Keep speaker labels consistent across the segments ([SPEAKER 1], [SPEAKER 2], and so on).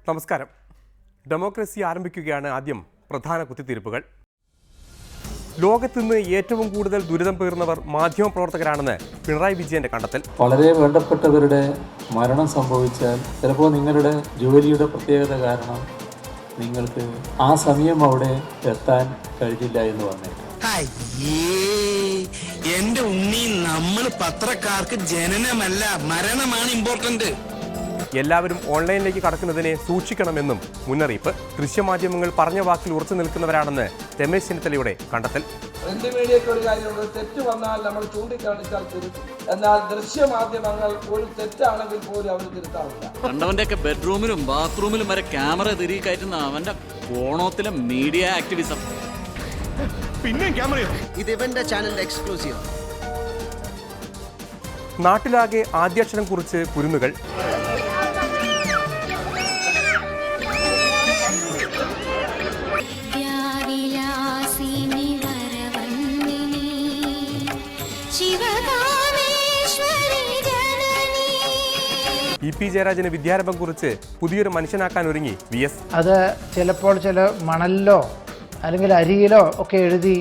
[SPEAKER 1] നമസ്കാരം. ഡെമോക്രസി ആരംഭിക്കുകയാണ്. ആദ്യം പ്രധാന കുത്തിത്തിരിപ്പുകൾ. ലോകത്തിന്ന് ഏറ്റവും കൂടുതൽ ദുരിതം പേറുന്നവർ മാധ്യമപ്രവർത്തകരാണെന്ന് പിണറായി വിജയന്റെ കണ്ടെത്തൽ.
[SPEAKER 2] വളരെ വേണ്ടപ്പെട്ടവരുടെ മരണം സംഭവിച്ചാൽ ചിലപ്പോൾ നിങ്ങളുടെ ജോലിയുടെ പ്രത്യേകത കാരണം നിങ്ങൾക്ക് ആ സമയം അവിടെ എത്താൻ കഴിഞ്ഞില്ല എന്ന് വന്നേക്കാം.
[SPEAKER 3] എന്റെ ഉണ്ണി, നമ്മൾ പത്രക്കാർക്ക് ജനനമല്ല മരണമാണ് ഇമ്പോർട്ടന്റ്.
[SPEAKER 1] എല്ലാവരും ഓൺലൈനിലേക്ക് കടക്കുന്നതിനെ സൂക്ഷിക്കണമെന്നും മുന്നറിയിപ്പ്. ദൃശ്യമാധ്യമങ്ങൾ പറഞ്ഞ വാക്കിൽ ഉറച്ചു നിൽക്കുന്നവരാണെന്ന് രമേശ് ചെന്നിത്തലയുടെ കണ്ടെത്തൽ.
[SPEAKER 4] പ്രിന്റ് മീഡിയയ്ക്ക് ഒരു കാര്യമുണ്ട്, തെറ്റ് വന്നാൽ നമ്മൾ ചൂണ്ടിക്കാണിച്ചാൽ തിരുത്തും. എന്നാൽ ദൃശ്യമാധ്യമങ്ങൾ ഒരു തെറ്റാണെങ്കിൽ പോലും അവർ തിരുത്താറില്ല.
[SPEAKER 5] കണ്ടവന്റെയൊക്കെ ബെഡ്റൂമിലും ബാത്റൂമിലും വരെ ക്യാമറ തിരികെ കയറ്റുന്ന അവന്റെ ഫോണോത്തിലെ മീഡിയ ആക്ടിവിസം.
[SPEAKER 3] പിന്നെ ക്യാമറയോ?
[SPEAKER 6] ഇത് ഇവന്റെ ചാനലിന്റെ എക്സ്ക്ലൂസീവ്.
[SPEAKER 1] നാട്ടിലാകെ ആദ്യാക്ഷരം കുറിച്ച് കുരുന്നുകൾ. ഇ.പി. ജയരാജന് വിദ്യാരംഭം കുറിച്ച് പുതിയൊരു മനുഷ്യനാക്കാൻ ഒരുങ്ങി VS.
[SPEAKER 7] അത് ചിലപ്പോൾ ചില മണലിലോ അല്ലെങ്കിൽ അരിയിലോ ഒക്കെ എഴുതി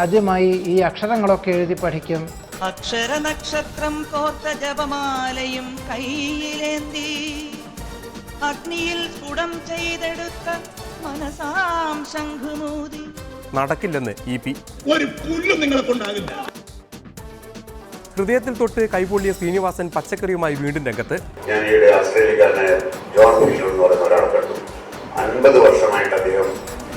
[SPEAKER 7] ആദ്യമായി ഈ അക്ഷരങ്ങളൊക്കെ എഴുതി പഠിക്കും.
[SPEAKER 8] അക്ഷര നക്ഷത്രം കോർത്ത ജപമാലയും കയ്യിലേന്തി അഗ്നിയിൽ സ്ഫുടം ചെയ്തെടുത്ത മനസാം ശംഖുമൂതി.
[SPEAKER 1] നടക്കില്ലെന്ന് EP.
[SPEAKER 3] ഒരു പുല്ലും നിങ്ങളെ കൊണ്ടാകില്ല.
[SPEAKER 1] ഹൃദയത്തിൽ തൊട്ട് കൈപൊള്ളിയ ശ്രീനിവാസൻ പച്ചക്കറിയുമായി വീണ്ടും രംഗത്ത്.
[SPEAKER 9] ഞാൻ ഈയിടെ ഓസ്ട്രേലിയക്കാരനായ ജോൺ ഫിഷർ എന്ന് പറയുന്ന ഒരാളെ കണ്ടു. 50 വർഷമായിട്ട് അദ്ദേഹം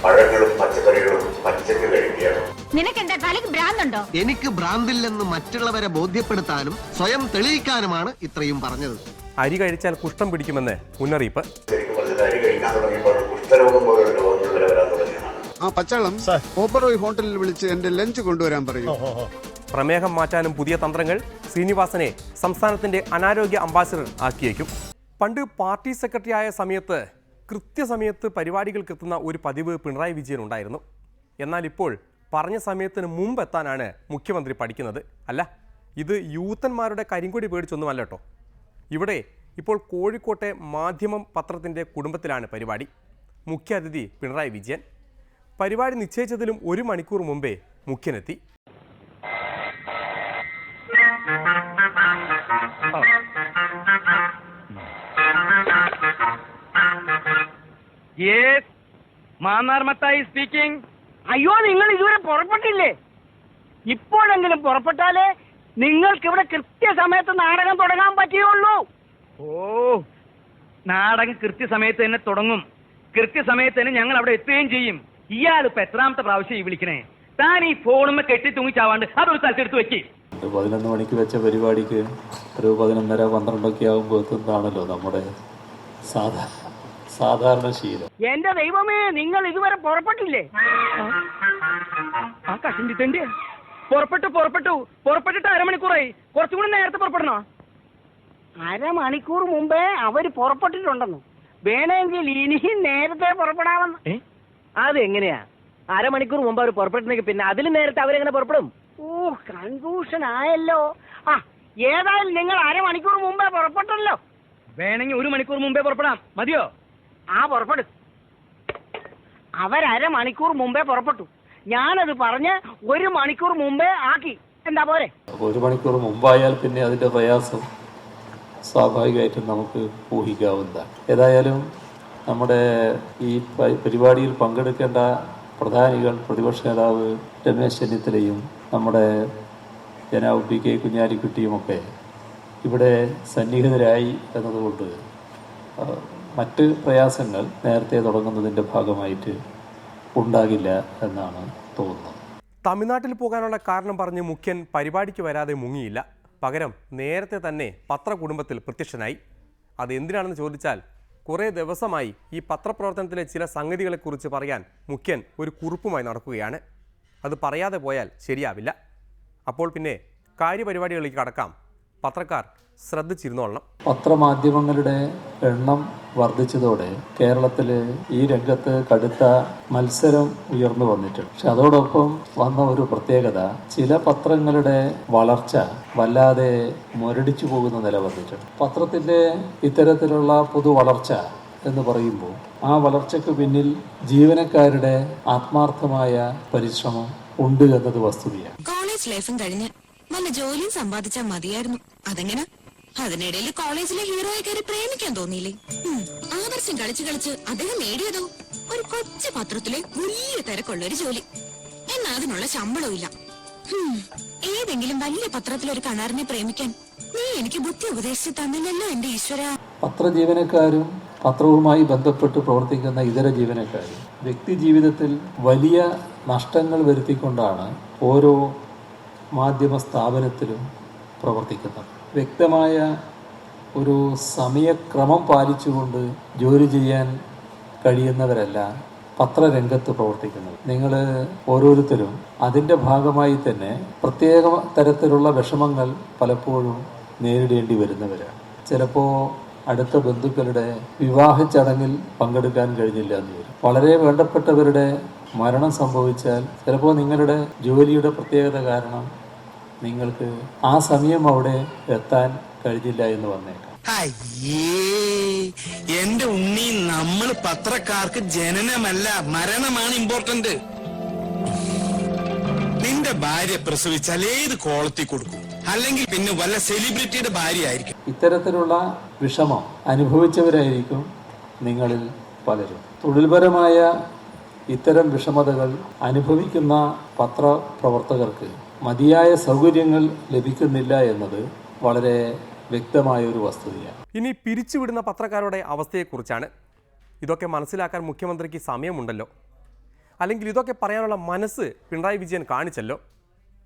[SPEAKER 9] പഴങ്ങളും പച്ചക്കറികളും പച്ചക്ക് കഴിക്കുകയാണ്.
[SPEAKER 10] നിനക്കെന്താ തലയ്ക്ക് ഭ്രാന്തുണ്ടോ?
[SPEAKER 6] എനിക്ക് ഭ്രാന്തില്ലെന്ന് മറ്റുള്ളവരെ ബോധ്യപ്പെടുത്താനും സ്വയം തെളിയിക്കാനുമാണ് ഇത്രയും പറഞ്ഞത്.
[SPEAKER 1] അരി കഴിച്ചാൽ കുഷ്ഠം പിടിക്കുമെന്ന് മുന്നറിയിപ്പ്.
[SPEAKER 9] ശരിക്കും പറഞ്ഞാൽ അരി കഴിക്കാൻ തുടങ്ങിയപ്പോൾ കുഷ്ഠരോഗം പോലുള്ള രോഗങ്ങൾ വരെ വരാൻ തുടങ്ങിയതാണ്.
[SPEAKER 11] ആ പച്ചളം ഓബറോയ് ഹോട്ടലിൽ വിളിച്ച് എന്റെ ലഞ്ച് കൊണ്ടുവരാൻ പറയൂ.
[SPEAKER 1] പ്രമേഹം മാറ്റാനും പുതിയ തന്ത്രങ്ങൾ. ശ്രീനിവാസനെ സംസ്ഥാനത്തിന്റെ അനാരോഗ്യ അംബാസിഡർ ആക്കിയേക്കും. പണ്ട് പാർട്ടി സെക്രട്ടറി ആയ സമയത്ത് കൃത്യസമയത്ത് പരിപാടികൾക്ക് എത്തുന്ന ഒരു പതിവ് പിണറായി വിജയൻ ഉണ്ടായിരുന്നു. എന്നാൽ ഇപ്പോൾ പറഞ്ഞ സമയത്തിന് മുമ്പ് എത്താനാണ് മുഖ്യമന്ത്രി പഠിക്കുന്നത്. അല്ല, ഇത് യൂത്തന്മാരുടെ കരിങ്കൊടി പേടിച്ചൊന്നുമല്ല കേട്ടോ. ഇവിടെ ഇപ്പോൾ കോഴിക്കോട്ടെ മാധ്യമം പത്രത്തിൻ്റെ കുടുംബത്തിലാണ് പരിപാടി. മുഖ്യ അതിഥി പിണറായി വിജയൻ. പരിപാടി നിശ്ചയിച്ചതിലും 1 മണിക്കൂർ മുമ്പേ മുഖ്യനെത്തി.
[SPEAKER 8] സ്പീക്കിംഗ്. അയ്യോ, നിങ്ങൾ ഇതുവരെ പുറപ്പെട്ടില്ലേ? ഇപ്പോഴെങ്കിലും പുറപ്പെട്ടാലേ നിങ്ങൾക്ക് ഇവിടെ കൃത്യസമയത്ത് നാടകം തുടങ്ങാൻ പറ്റുകയുള്ളൂ. ഓ, നാടകം കൃത്യസമയത്ത് തന്നെ തുടങ്ങും. കൃത്യസമയത്ത് തന്നെ ഞങ്ങൾ അവിടെ എത്തുകയും ചെയ്യും. ഇയാളിപ്പോ എത്രാമത്തെ പ്രാവശ്യം ഈ വിളിക്കണേ? താൻ ഈ ഫോണുമ്മ കെട്ടി തൂങ്ങിച്ചാവാണ്ട് അതൊരു സ്ഥലത്തെടുത്ത് വെക്ക്.
[SPEAKER 2] 11 മണിക്ക് വെച്ച പരിപാടിക്ക് ഒരു 11:30, 12 ആകുമ്പോൾ എത്തുന്നതാണല്ലോ നമ്മുടെ സാധാരണ ശീലം.
[SPEAKER 8] എന്റെ ദൈവമേ, നിങ്ങൾ ഇതുവരെ പുറപ്പെട്ടില്ലേ? ആ കഷിന്റെ പുറപ്പെട്ടിട്ട് അരമണിക്കൂറായി. കുറച്ചുകൂടി നേരത്തെ പുറപ്പെടണോ? അരമണിക്കൂർ മുമ്പേ അവര് പുറപ്പെട്ടിട്ടുണ്ടെന്നു. വേണമെങ്കിൽ ഇനിയും നേരത്തെ പുറപ്പെടാമെന്ന്. അതെങ്ങനെയാ? അരമണിക്കൂർ മുമ്പ് അവർ പുറപ്പെട്ടെങ്കിൽ പിന്നെ അതിലും നേരത്തെ അവരെങ്ങനെ പുറപ്പെടും? ഓ, കൺഫ്യൂഷൻ ആയല്ലോ. ആ, ഏതായാലും നിങ്ങൾ അരമണിക്കൂർ മുമ്പേ പുറപ്പെട്ടല്ലോ. വേണമെങ്കിൽ 1 മണിക്കൂർ മുമ്പേ പുറപ്പെടാം. മതിയോ? ആ, പുറപ്പെടും. അവരമണിക്കൂർ മുമ്പേ പുറപ്പെട്ടു. ഞാനത് പറഞ്ഞ് 1 മണിക്കൂർ മുമ്പേ ആക്കി. എന്താ പോരെ?
[SPEAKER 2] 1 മണിക്കൂർ മുമ്പായാൽ പിന്നെ അതിൻ്റെ പ്രയാസം സ്വാഭാവികമായിട്ടും നമുക്ക് ഊഹിക്കാവുന്നതാണ്. ഏതായാലും നമ്മുടെ ഈ പരിപാടിയിൽ പങ്കെടുക്കേണ്ട പ്രധാനികൾ, പ്രതിപക്ഷ നേതാവ് രമേശ് ചെന്നിത്തലയും നമ്മുടെ ജനാബ് PK കുഞ്ഞാലിക്കുട്ടിയുമൊക്കെ ഇവിടെ സന്നിഹിതരായി എന്നതുകൊണ്ട് മറ്റ് പ്രയാസങ്ങൾ നേരത്തെ തുടങ്ങുന്നതിൻ്റെ ഭാഗമായിട്ട് ഉണ്ടാകില്ല എന്നാണ് തോന്നുന്നത്.
[SPEAKER 1] തമിഴ്നാട്ടിൽ പോകാനുള്ള കാരണം പറഞ്ഞ് മുഖ്യൻ പരിപാടിക്ക് വരാതെ മുങ്ങിയില്ല. പകരം നേരത്തെ തന്നെ പത്രകുടുംബത്തിൽ പ്രത്യക്ഷനായി. അതെന്തിനാണെന്ന് ചോദിച്ചാൽ, കുറേ ദിവസമായി ഈ പത്രപ്രവർത്തനത്തിലെ ചില സംഗതികളെക്കുറിച്ച് പറയാൻ മുഖ്യൻ ഒരു കുറിപ്പുമായി നടക്കുകയാണ്. അത് പറയാതെ പോയാൽ ശരിയാവില്ല. അപ്പോൾ പിന്നെ കാര്യപരിപാടികളിലേക്ക് കടക്കാം. പത്രക്കാർ ശ്രദ്ധിച്ചിരുന്നോളണം.
[SPEAKER 2] പത്രമാധ്യമങ്ങളുടെ എണ്ണം വർദ്ധിച്ചതോടെ കേരളത്തിൽ ഈ രംഗത്ത് കടുത്ത മത്സരം ഉയർന്നു വന്നിട്ടുണ്ട്. പക്ഷെ അതോടൊപ്പം വന്ന ഒരു പ്രത്യേകത, ചില പത്രങ്ങളുടെ വളർച്ച വല്ലാതെ മുരടിച്ചു പോകുന്ന നില വന്നിട്ടുണ്ട്. പത്രത്തിൻ്റെ ഇത്തരത്തിലുള്ള പുതു വളർച്ച എന്ന് പറയുമ്പോൾ ആ വളർച്ചയ്ക്ക് പിന്നിൽ ജീവനക്കാരുടെ ആത്മാർത്ഥമായ പരിശ്രമം ഉണ്ട് എന്നത് വസ്തുതയാണ്.
[SPEAKER 10] കോളേജ് ലൈഫും കഴിഞ്ഞ് നല്ല ജോലിയും സമ്പാദിച്ചാൽ മതിയായിരുന്നു. അതെങ്ങനെ? അതിനിടയിൽ കോളേജിലെ ഹീറോയെ കയറി പ്രേമിക്കാൻ തോന്നിയില്ലേ? ആദർശം കളിച്ച് കളിച്ച് അദ്ദേഹം നേടിയതോ ഒരു കൊച്ചു പത്രത്തിലെ വലിയ തിരക്കുള്ള ഒരു ജോലി. എന്നാ അതിനുള്ള ശമ്പളവും ഇല്ല. ഏതെങ്കിലും വലിയ പത്രത്തിലൊരു കണാറിനെ പ്രേമിക്കാൻ നീ എനിക്ക് ബുദ്ധി ഉപദേശിച്ചു തന്നില്ലല്ലോ എന്റെ ഈശ്വര.
[SPEAKER 2] പത്രജീവനക്കാരും പത്രവുമായി ബന്ധപ്പെട്ട് പ്രവർത്തിക്കുന്ന ഇതര ജീവനക്കാരും വ്യക്തി ജീവിതത്തിൽ വലിയ നഷ്ടങ്ങൾ വരുത്തിക്കൊണ്ടാണ് ഓരോ മാധ്യമ സ്ഥാപനത്തിലും പ്രവർത്തിക്കുന്നത്. വ്യക്തമായ ഒരു സമയക്രമം പാലിച്ചുകൊണ്ട് ജോലി ചെയ്യാൻ കഴിയുന്നവരല്ല പത്രരംഗത്ത് പ്രവർത്തിക്കുന്നത്. നിങ്ങൾ ഓരോരുത്തരും അതിൻ്റെ ഭാഗമായി തന്നെ പ്രത്യേക തരത്തിലുള്ള വിഷമങ്ങൾ പലപ്പോഴും നേരിടേണ്ടി വരുന്നവരാണ്. ചിലപ്പോൾ അടുത്ത ബന്ധുക്കളുടെ വിവാഹ ചടങ്ങിൽ പങ്കെടുക്കാൻ കഴിഞ്ഞില്ല എന്ന് വരും. വളരെ വേണ്ടപ്പെട്ടവരുടെ മരണം സംഭവിച്ചാൽ ചിലപ്പോൾ നിങ്ങളുടെ ജോലിയുടെ പ്രത്യേകത കാരണം നിങ്ങൾക്ക് ആ സമയം അവിടെ എത്താൻ കഴിഞ്ഞില്ല എന്ന് വന്നേക്കാം.
[SPEAKER 3] എന്റെ ഉണ്ണി, നമ്മൾ പത്രക്കാർക്ക് ജനനമല്ല മരണമാണ് ഇമ്പോർട്ടന്റ്. നിന്റെ ഭാര്യ പ്രസവിച്ചാൽ ഏത് കോളത്തിൽ കൊടുക്കും? അല്ലെങ്കിൽ പിന്നെ വല്ല സെലിബ്രിറ്റിയുടെ ഭാര്യ ആയിരിക്കും.
[SPEAKER 2] ഇത്തരത്തിലുള്ള വിഷമം അനുഭവിച്ചവരായിരിക്കും നിങ്ങളിൽ പലരും. തൊഴിൽപരമായ ഇത്തരം വിഷമതകൾ അനുഭവിക്കുന്ന പത്രപ്രവർത്തകർക്ക് മതിയായ സൗകര്യങ്ങൾ ലഭിക്കുന്നില്ല എന്നത് വളരെ വ്യക്തമായ ഒരു വസ്തുതയാണ്.
[SPEAKER 1] ഇനി പിരിച്ചുവിടുന്ന പത്രക്കാരുടെ അവസ്ഥയെക്കുറിച്ചാണ്. ഇതൊക്കെ മനസ്സിലാക്കാൻ മുഖ്യമന്ത്രിക്ക് സമയമുണ്ടല്ലോ, അല്ലെങ്കിൽ ഇതൊക്കെ പറയാനുള്ള മനസ്സ് പിണറായി വിജയൻ കാണിച്ചല്ലോ.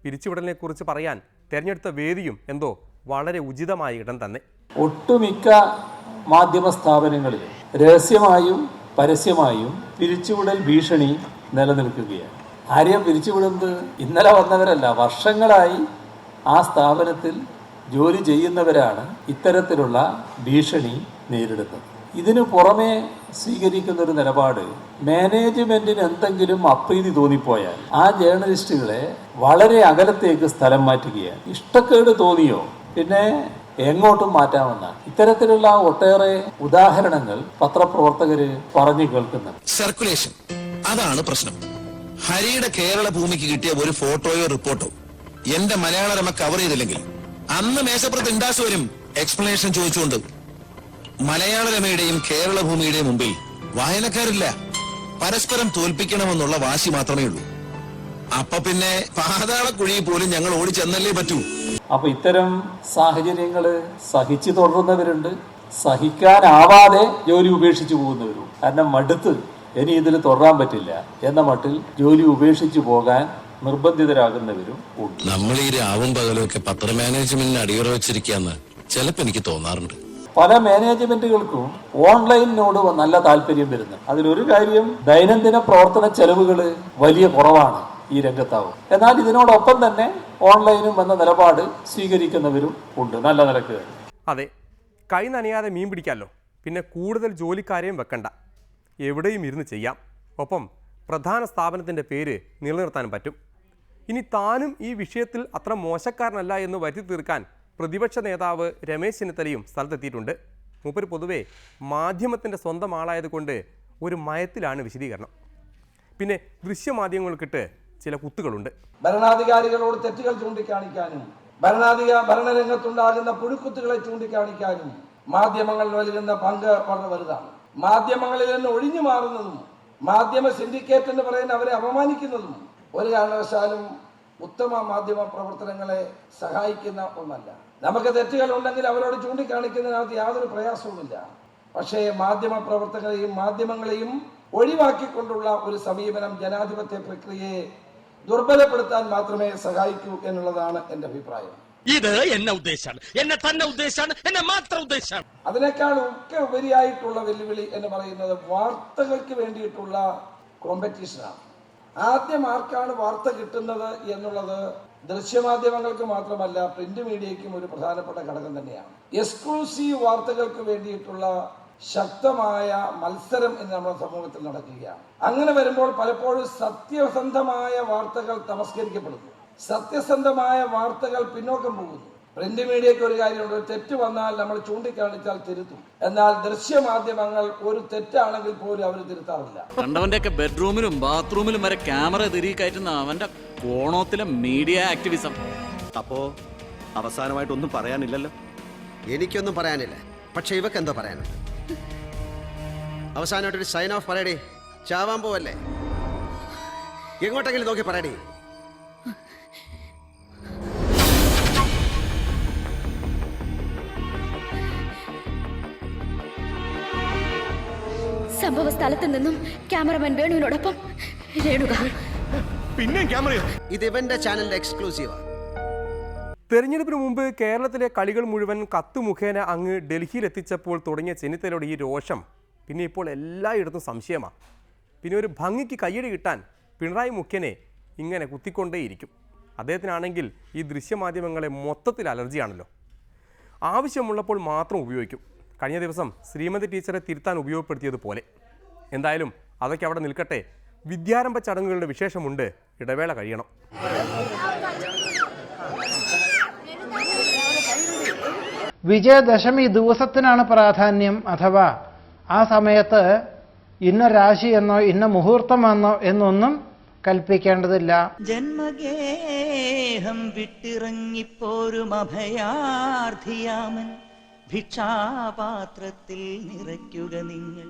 [SPEAKER 1] പിരിച്ചുവിടലിനെക്കുറിച്ച് പറയാൻ തിരഞ്ഞെടുത്ത വേദിയും എന്തോ വളരെ ഉചിതമായ ഇടം തന്നെ.
[SPEAKER 2] ഒട്ടുമിക്ക മാധ്യമ സ്ഥാപനങ്ങളിലും രഹസ്യമായും പരസ്യമായും പിരിച്ചുവിടൽ ഭീഷണി നിലനിൽക്കുകയാണ്. ആരെയും പിരിച്ചുവിടുന്നത് ഇന്നലെ വന്നവരല്ല, വർഷങ്ങളായി ആ സ്ഥാപനത്തിൽ ജോലി ചെയ്യുന്നവരാണ് ഇത്തരത്തിലുള്ള ഭീഷണി നേരിടുന്നത്. ഇതിനു പുറമെ സ്വീകരിക്കുന്ന ഒരു നിലപാട്, മാനേജ്മെന്റിന് എന്തെങ്കിലും അപ്രീതി തോന്നിപ്പോയാൽ ആ ജേർണലിസ്റ്റുകളെ വളരെ അകലത്തേക്ക് സ്ഥലം മാറ്റുകയാണ്. ഇഷ്ടക്കേട് തോന്നിയോ പിന്നെ എങ്ങോട്ടും മാറ്റാമെന്നാണ്. ഇത്തരത്തിലുള്ള ഒട്ടേറെ ഉദാഹരണങ്ങൾ പത്രപ്രവർത്തകര് പറഞ്ഞു കേൾക്കുന്നുണ്ട്.
[SPEAKER 3] സർക്കുലേഷൻ, അതാണ് പ്രശ്നം. ഹരിയുടെ കേരള ഭൂമിക്ക് കിട്ടിയ ഒരു ഫോട്ടോയോ റിപ്പോർട്ടോ എന്റെ മലയാളരമ കവർ ചെയ്തില്ലെങ്കിൽ അന്ന് മേശപ്പുറത്ത് ഇൻഡാസ് വരും എക്സ്പ്ലനേഷൻ ചോദിച്ചുകൊണ്ട്. മലയാളരമയുടെയും കേരള ഭൂമിയുടെയും മുമ്പിൽ വായനക്കാരില്ല. പരസ്പരം തോൽപ്പിക്കണമെന്നുള്ള വാശി മാത്രമേ ഉള്ളൂ. അപ്പൊ പിന്നെ പാതാളക്കുഴിയിൽ പോലും ഞങ്ങൾ ഓടിച്ചെന്നല്ലേ പറ്റൂ.
[SPEAKER 2] അപ്പൊ ഇത്തരം സാഹചര്യങ്ങള് സഹിച്ചു തുടരുന്നവരുണ്ട്, സഹിക്കാനാവാതെ ജോലി ഉപേക്ഷിച്ചു പോകുന്നവരും. കാരണം മടുത്ത് ഇനി ഇതിൽ തുടരാൻ പറ്റില്ല എന്ന മട്ടിൽ ജോലി ഉപേക്ഷിച്ചു പോകാൻ നിർബന്ധിതരാകുന്നവരും ഉണ്ട്.
[SPEAKER 3] നമ്മൾ ഈ രാവും പകലൊക്കെ പത്ര മാനേജ്മെന്റിന് അടിയറ വെച്ചിരിക്കാന്ന് ചിലപ്പോ എനിക്ക് തോന്നാറുണ്ട്.
[SPEAKER 2] പല മാനേജ്മെന്റുകൾക്കും ഓൺലൈനിനോട് നല്ല താല്പര്യം വരുന്നു. അതിലൊരു കാര്യം, ദൈനംദിന പ്രവർത്തന ചെലവുകൾ വലിയ കുറവാണ് ഈ രംഗത്താവും. എന്നാൽ ഇതിനോടൊപ്പം തന്നെ ഓൺലൈനും എന്ന നിലപാട് സ്വീകരിക്കുന്നവരും ഉണ്ട് നല്ല നിലക്ക്.
[SPEAKER 1] അതെ, കൈ നനയാതെ മീൻ പിടിക്കാമല്ലോ. പിന്നെ കൂടുതൽ ജോലിക്കാരെയും വെക്കണ്ട, എവിടെയും ഇരുന്ന് ചെയ്യാം. ഒപ്പം പ്രധാന സ്ഥാപനത്തിൻ്റെ പേര് നിലനിർത്താനും പറ്റും. ഇനി താനും ഈ വിഷയത്തിൽ അത്ര മോശക്കാരനല്ല എന്ന് വരുത്തി തീർക്കാൻ പ്രതിപക്ഷ നേതാവ് രമേശ് ചെന്നിത്തലയും സ്ഥലത്തെത്തിയിട്ടുണ്ട്. മൂപ്പര് പൊതുവെ മാധ്യമത്തിൻ്റെ സ്വന്തം ആളായതുകൊണ്ട് ഒരു മയത്തിലാണ് വിശദീകരണം. പിന്നെ ദൃശ്യമാധ്യമങ്ങൾക്കിട്ട് ചില കുത്തുകളുണ്ട്.
[SPEAKER 4] ഭരണാധികാരികളോട് തെറ്റുകൾ ചൂണ്ടിക്കാണിക്കാനും ഭരണരംഗത്തുണ്ടാകുന്ന പുഴുക്കുത്തുകളെ ചൂണ്ടിക്കാണിക്കാനും മാധ്യമങ്ങൾ നൽകുന്ന പങ്ക് വളരെ വലുതാണ്. മാധ്യമങ്ങളിൽ നിന്ന് ഒഴിഞ്ഞു മാറുന്നതും മാധ്യമ സിൻഡിക്കേറ്റ് എന്ന് പറയുന്ന അവരെ അപമാനിക്കുന്നതും ഒരു കാരണവശാലും ഉത്തമ മാധ്യമ പ്രവർത്തനങ്ങളെ സഹായിക്കുന്ന ഒന്നല്ല. നമുക്ക് തെറ്റുകൾ ഉണ്ടെങ്കിൽ അവരോട് ചൂണ്ടിക്കാണിക്കുന്നതിനകത്ത് യാതൊരു പ്രയാസവുമില്ല. പക്ഷേ മാധ്യമ പ്രവർത്തകരെയും മാധ്യമങ്ങളെയും ഒഴിവാക്കിക്കൊണ്ടുള്ള ഒരു സമീപനം ജനാധിപത്യ പ്രക്രിയയെ ദുർബലപ്പെടുത്താൻ മാത്രമേ സഹായിക്കൂ എന്നുള്ളതാണ് എന്റെ അഭിപ്രായം.
[SPEAKER 3] ഇത് എന്നെ ഉദ്ദേശാണ്, എന്നെ തന്നെ ഉദ്ദേശാണ്, എന്നെ മാത്രം ഉദ്ദേശാണ്.
[SPEAKER 4] അതിനേക്കാൾ ഒക്കെ ഉപരിയായിട്ടുള്ള വെല്ലുവിളി എന്ന് പറയുന്നത് വാർത്തകൾക്ക് വേണ്ടിയിട്ടുള്ള കോമ്പറ്റീഷനാണ്. ആദ്യം ആർക്കാണ് വാർത്ത കിട്ടുന്നത് എന്നുള്ളത് ദൃശ്യമാധ്യമങ്ങൾക്ക് മാത്രമല്ല പ്രിന്റ് മീഡിയയ്ക്കും ഒരു പ്രധാനപ്പെട്ട ഘടകം തന്നെയാണ്. എക്സ്ക്ലൂസീവ് വാർത്തകൾക്ക് വേണ്ടിയിട്ടുള്ള ശക്തമായ മത്സരം ഇന്ന് നമ്മുടെ സമൂഹത്തിൽ നടക്കുകയാണ്. അങ്ങനെ വരുമ്പോൾ പലപ്പോഴും സത്യസന്ധമായ വാർത്തകൾ തമസ്കരിക്കപ്പെടുന്നു, സത്യസന്ധമായ വാർത്തകൾ പിന്നോക്കം പോകുന്നു. പ്രിന്റ് മീഡിയയ്ക്ക് ഒരു കാര്യമുണ്ട്, ഒരു തെറ്റ് വന്നാൽ നമ്മൾ ചൂണ്ടിക്കാണിച്ചാൽ തിരുത്തും. എന്നാൽ ദൃശ്യമാധ്യമങ്ങൾ ഒരു തെറ്റാണെങ്കിൽ പോലും അവർ തിരുത്താറില്ല.
[SPEAKER 5] കണ്ടവന്റെ ഒക്കെ ബെഡ്റൂമിലും ബാത്റൂമിലും വരെ ക്യാമറ തിരികെ കയറ്റുന്ന അവന്റെ കോണത്തിലെ മീഡിയ ആക്ടിവിസം.
[SPEAKER 6] അപ്പോ അവസാനമായിട്ടൊന്നും പറയാനില്ലല്ലോ? എനിക്കൊന്നും പറയാനില്ല, പക്ഷെ ഇവക്ക് എന്താ പറയാനുണ്ട്? അവസാനമായിട്ടൊരു സൈൻ ഓഫ് പറയടേ. ചാവാൻ പോവല്ലേ? എങ്ങോട്ടെങ്കിലും നോക്കി പറയടേ.
[SPEAKER 10] സംഭവ സ്ഥലത്ത് നിന്നും ക്യാമറമാൻ വേണുവിനോടൊപ്പം രേണുക.
[SPEAKER 6] പിന്നെ ക്യാമറയോ? ഇത് ഇവന്റെ ചാനലിന്റെ എക്സ്ക്ലൂസീവാ.
[SPEAKER 1] തെരഞ്ഞെടുപ്പിന് മുമ്പ് കേരളത്തിലെ കളികൾ മുഴുവൻ കത്ത് മുഖേന അങ്ങ് ഡൽഹിയിൽ എത്തിച്ചപ്പോൾ തുടങ്ങിയ ചെന്നിത്തലയുടെ ഈ രോഷം പിന്നെ ഇപ്പോൾ എല്ലായിടത്തും സംശയമാണ്. പിന്നെ ഒരു ഭംഗിക്ക് കയ്യടി കിട്ടാൻ പിണറായി മുഖ്യനെ ഇങ്ങനെ കുത്തിക്കൊണ്ടേയിരിക്കും. അദ്ദേഹത്തിനാണെങ്കിൽ ഈ ദൃശ്യമാധ്യമങ്ങളെ മൊത്തത്തിൽ അലർജിയാണല്ലോ. ആവശ്യമുള്ളപ്പോൾ മാത്രം ഉപയോഗിക്കും. കഴിഞ്ഞ ദിവസം ശ്രീമതി ടീച്ചറെ തിരുത്താൻ ഉപയോഗപ്പെടുത്തിയതുപോലെ. എന്തായാലും അതൊക്കെ അവിടെ നിൽക്കട്ടെ. വിദ്യാരംഭ ചടങ്ങുകളുടെ വിശേഷമുണ്ട്. ഇടവേള കഴിയണം.
[SPEAKER 7] വിജയദശമി ദിവസത്തിനാണ് പ്രാധാന്യം, അഥവാ ആ സമയത്ത് ഇന്ന രാശി എന്നോ ഇന്ന മുഹൂർത്തമെന്നോ എന്നൊന്നും കൽപ്പിക്കേണ്ടതില്ല.
[SPEAKER 8] ജന്മഗേഹം വിട്ടിറങ്ങിപ്പോരും അഭയാർത്ഥിയാമൻ ഭിക്ഷാപാത്രത്തിൽ നിറയ്ക്കുക നിങ്ങൾ.